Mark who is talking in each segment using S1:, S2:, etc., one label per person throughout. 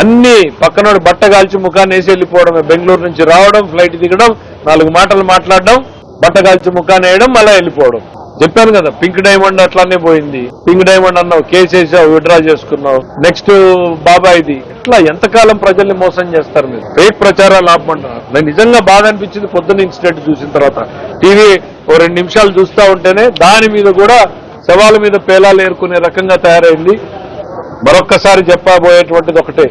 S1: అన్ని పక్కనోడు బట్ట కాల్చి ముఖాన్ని వేసి వెళ్ళిపోవడమే. బెంగళూరు నుంచి రావడం, ఫ్లైట్ దిగడం, 4 మాటలు మాట్లాడడం, బట్ట కాల్చి ముఖాన్ని వేయడం, మళ్ళా వెళ్ళిపోవడం. చెప్పాను కదా, పింక్ డైమండ్ అట్లానే పోయింది. పింక్ డైమండ్ అన్నావు, కేసు వేసావు, విత్డ్రా చేసుకున్నావు. నెక్స్ట్ బాబాయిది. ఇట్లా ఎంతకాలం ప్రజల్ని మోసం చేస్తారు మీరు? ఫేక్ ప్రచారాలు ఆపమంటున్నారు. నాకు నిజంగా బాధ అనిపించింది పొద్దున్న ఇన్సిడెంట్ చూసిన తర్వాత. టీవీ ఓ 2 నిమిషాలు చూస్తా ఉంటేనే దాని మీద కూడా శవాల మీద పేలాలు ఏరుకునే రకంగా తయారైంది. మరొక్కసారి చెప్పబోయేటువంటిది ఒకటే,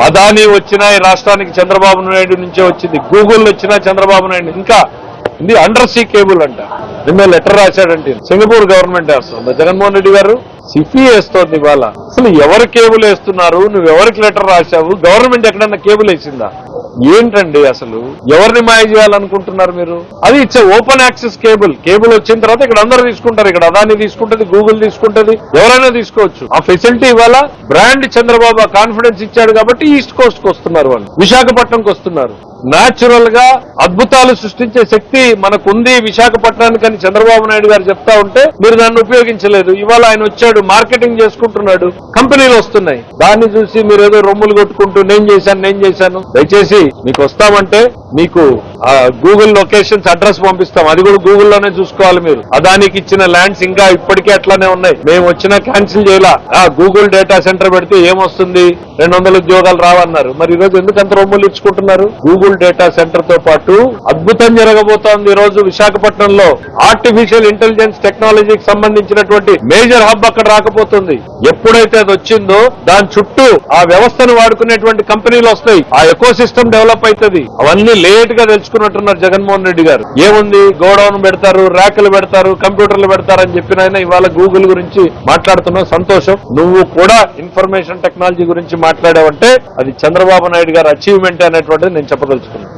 S1: అదానీ వచ్చినా ఈ రాష్ట్రానికి చంద్రబాబు నాయుడు నుంచే వచ్చింది. గూగుల్ వచ్చినా చంద్రబాబు నాయుడు. ఇంకా ఇది అండర్ సీ కేబుల్ అంట. నిన్న లెటర్ రాశాడంటే సింగపూర్ గవర్నమెంట్ వేస్తుంది, జగన్మోహన్ రెడ్డి గారు సిఫీ వేస్తోంది. ఇవాళ అసలు ఎవరు కేబుల్ వేస్తున్నారు? నువ్వు ఎవరికి లెటర్ రాశావు? గవర్నమెంట్ ఎక్కడన్నా కేబుల్ వేసిందా? ఏంటండి అసలు? ఎవరిని మాయ చేయాలనుకుంటున్నారు మీరు? అది it's open access cable. Cable వచ్చిన తర్వాత ఇక్కడ అందరూ తీసుకుంటారు. ఇక్కడ అదాని తీసుకుంటది, గూగుల్ తీసుకుంటది, ఎవరైనా తీసుకోవచ్చు. ఆ ఫెసిలిటీ ఇవాళ బ్రాండ్ చంద్రబాబు కాన్ఫిడెన్స్ ఇచ్చాడు కాబట్టి ఈస్ట్ కోస్ట్ కు వస్తున్నారు, వాళ్ళు విశాఖపట్నంకి వస్తున్నారు. న్యాచురల్ గా అద్భుతాలు సృష్టించే శక్తి మనకుంది విశాఖపట్నానికి అని చంద్రబాబు నాయుడు గారు చెప్తా ఉంటే మీరు దాన్ని ఉపయోగించలేదు. ఇవాళ ఆయన వచ్చాడు, మార్కెటింగ్ చేసుకుంటున్నాడు, కంపెనీలు వస్తున్నాయి. దాన్ని చూసి మీరు ఏదో రొమ్ములు కొట్టుకుంటూ నేను చేశాను. దయచేసి మీకు వస్తామంటే మీకు గూగుల్ లొకేషన్స్ అడ్రస్ పంపిస్తాం. అది కూడా గూగుల్లోనే చూసుకోవాలి మీరు. అదానికి ఇచ్చిన ల్యాండ్స్ ఇంకా ఇప్పటికే అట్లానే ఉన్నాయి. మేము వచ్చినా క్యాన్సిల్ చేయాల. గూగుల్ డేటా సెంటర్ పెడితే ఏమొస్తుంది? 200 ఉద్యోగాలు రావన్నారు. మరి ఈ రోజు ఎందుకు అంత రొమ్ములు ఇచ్చుకుంటున్నారు? గూగుల్ డేటా సెంటర్ తో పాటు అద్భుతం జరగబోతోంది. ఈ రోజు విశాఖపట్నంలో ఆర్టిఫిషియల్ ఇంటెలిజెన్స్ టెక్నాలజీకి సంబంధించినటువంటి మేజర్ హబ్ అక్కడ రాకపోతుంది. ఎప్పుడైతే అది వచ్చిందో దాని చుట్టూ ఆ వ్యవస్థను వాడుకునేటువంటి కంపెనీలు వస్తాయి. ఆ ఎకో సిస్టమ్ డెవలప్ అవుతుంది. అవన్నీ లేట్ గా తెలుసుకున్నట్టున్నారు జగన్మోహన్ రెడ్డి గారు. ఏముంది, గోడౌన్ పెడతారు, ర్యాకులు పెడతారు, కంప్యూటర్లు పెడతారని చెప్పిన ఆయన ఇవాళ గూగుల్ గురించి మాట్లాడుతున్నావు. సంతోషం. నువ్వు కూడా ఇన్ఫర్మేషన్ టెక్నాలజీ గురించి మాట్లాడావంటే అది చంద్రబాబు నాయుడు గారు అచీవ్మెంట్ అనేటువంటిది నేను చెప్పదలుచుకున్నాను.